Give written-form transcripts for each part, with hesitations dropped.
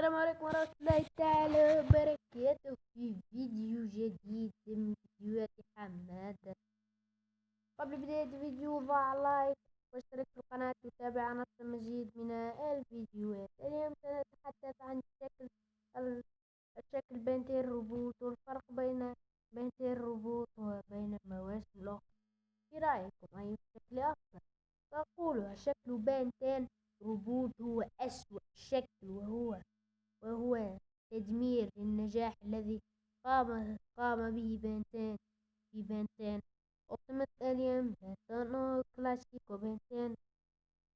السلام عليكم ورحمة الله تعالى وبركاته في فيديو جديد من فيديوهات حمادة. قبل بداية الفيديو ضع لايك واشترك في القناة وتابع نص المزيد من الفيديوهات. اليوم سنتحدث عن الشكل بين الروبوت والفرق بين الروبوت وبين المواسم الأخرى. في رأيكم أي شكل أفضل؟ تقول شكل بنتين روبوت هو أسوأ شكل، وهو تدمير للنجاح الذي قام به بنتين أوبتيموس أليم، بنتين كلاسيك، وبنتين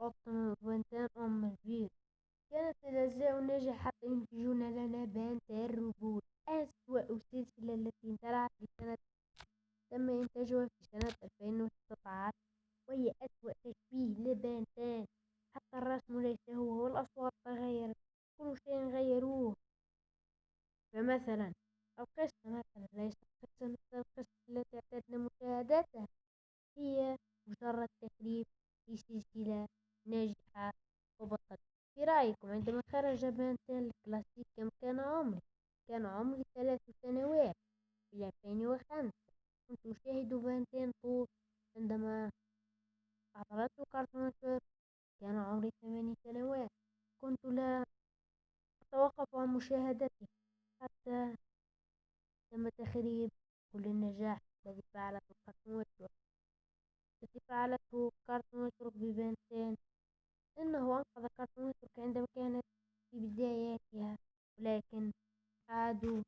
أوبتيموس، وبنتين أم الفيل. كانت الأجزاء الناجحة حتى ينتجون لنا بنتين روبوت، أسوأ سلسلة التي انطلعت في سنة تم إنتاجها في سنة 2019، وهي أسوأ تشبيه لبنتين. حتى الرسم ليس هو، والأصوات تغيرت، كل شيء غيروه. فمثلا القصة ليست قصة مثل القصة التي اعتدنا مشاهدتها، هي مجرد تكليف في سلسلة ناجحة وبطل. في رأيكم عندما خرج بنتين الكلاسيك كم كان عمري؟ كان عمري 3 سنوات في 2005. كنت أشاهد بنتين طول عندما أعطته كارتون نتورك. كان عمري 8 سنوات. كنت لا أتوقف عن مشاهدته حتى تم تخريب كل النجاح الذي فعلته كارتون نتورك ببنتين. إنه أنقذ كارتون نتورك عندما كانت في بداياتها، ولكن عادوا